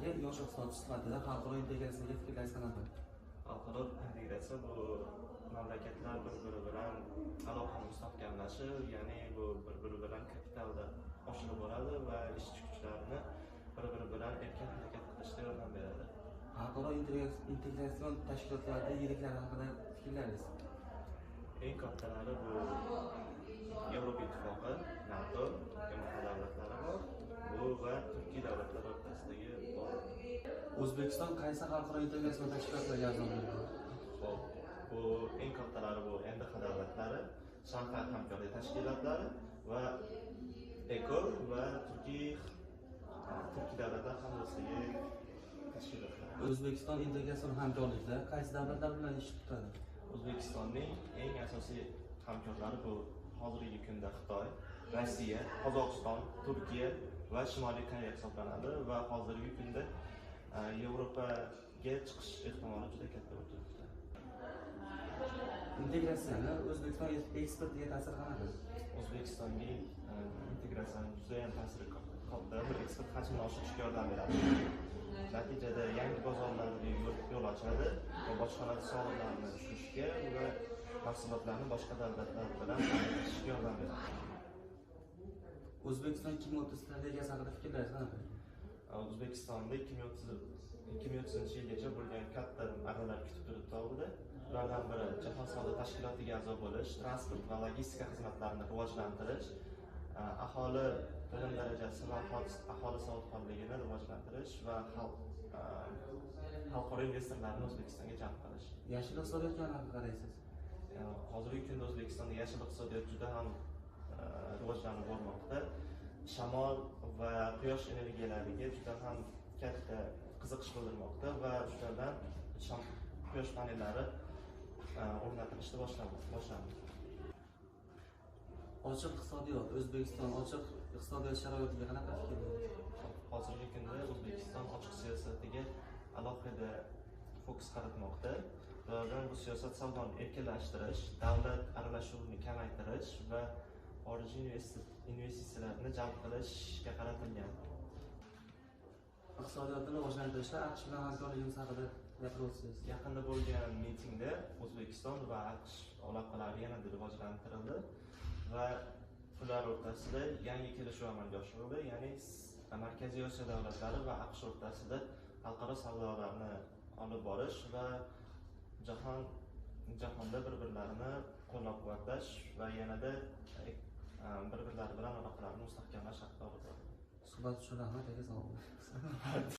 aka yosh iqtisodchi sifatida xalqaro integratsiyaga fikrlaringiz qanaqa? Xalqaro integratsiya bu mamlakatlar bir-biri bilan aloqa mustahkamlashi, ya'ni bu bir-biri bilan kapitalda oshirib boradi va ishchi kuchlarini bir-biri bilan erkin harakat qilishga yordam beradi. Xalqaro integratsion tashkilotlarda yiriklari haqida fikrlaringiz? Eng kattalari bu Yevropa Ittifoqi, NATO, Yevropa davlatlari bor. Bu va Turkiya davlatlari o'rtasidagi bor. O'zbekiston qaysi xalqaro integratsion tashkilotlarga a'zo bo'ladi? Bu eng kattalari bu MDH davlatlari, Shanxay hamkorlik tashkilotlari va ECO va Turkiya davlatlar hamkorligi tashkilotlari. O'zbekiston integratsion hamkorlikda qaysi davlatlar bilan ish tutadi? O'zbekistonning eng asosiy hamkorlari bu hozirgi kunda Xitoy, Rossiya, Qozog'iston, Turkiya va Shimoliy Koreya hisoblanadi va hozirgi kunda Yevropaga chiqish ehtimoli juda katta o'tmoqda. Integratsiyani O'zbekiston eksportiga ta'siri qanaqa? O'zbekistonga integratsiyaning juda ham ta'siri katta. Bu eksport hajmini oshirishga yordam beradi. Natijada yangi bozorlarga yo'l ochadi va bojxona soliqlarini tushirishga va mahsulotlarni boshqa davlatlar bilan almashishga yordam beradi. O'zbekiston 2030 strategiyasi haqida fikrlaringiz qanaqa? O'zbekistonda 2030-yilgacha bo'lgan katta marralar kutib turibdi oldida. Ulardan biri Jahon savdo tashkilotiga a'zo bo'lish, transport va logistika xizmatlarini rivojlantirish, aholi bilim darajasi va aholi savodxonligini rivojlantirish va xalqaro investorlarni O'zbekistonga jalb qilish. Yashil iqtisodiyotga qanaqa qaraysiz? Hozirgi kunda O'zbekistonda yashil iqtisodiyot juda ham rivojlanib bormoqda. Shamol va quyosh energiyalariga juda ham katta qiziqish bildirmoqda va shulardan quyosh panellari o'rnatilishni boshlandi. Ochiq iqtisodiyot, O'zbekiston ochiq iqtisodiyot sharoitiga qanaqa fikrlaysiz? Hozirgi kunda O'zbekiston ochiq siyosatiga alohida fokus qaratmoqda. Ulardan bu siyosat savdoni erkinlashtirish, davlat aralashuvini kamaytirish va xorijiy investitsiyalarni jalb qilishga qaratilgan. Iqtisodiyotni rivojlantirishda AQSh bilan hamkorligimiz haqida gapirasiz. Yaqinda bo'lgan mitingda O'zbekiston va AQSh aloqalari yanada rivojlantirildi va ular o'rtasida yangi kelishuv amalga oshirildi, ya'ni Markaziy Osiyo davlatlari va AQSh o'rtasida xalqaro savdolarni olib borish va jahonda bir-birlarini qo'llab-quvvatlash va yanada bir-birlari bilan aloqalarni mustahkamlash haqida olib bordi. Suhbat uchun rahmat, aka, sog' bo'ling.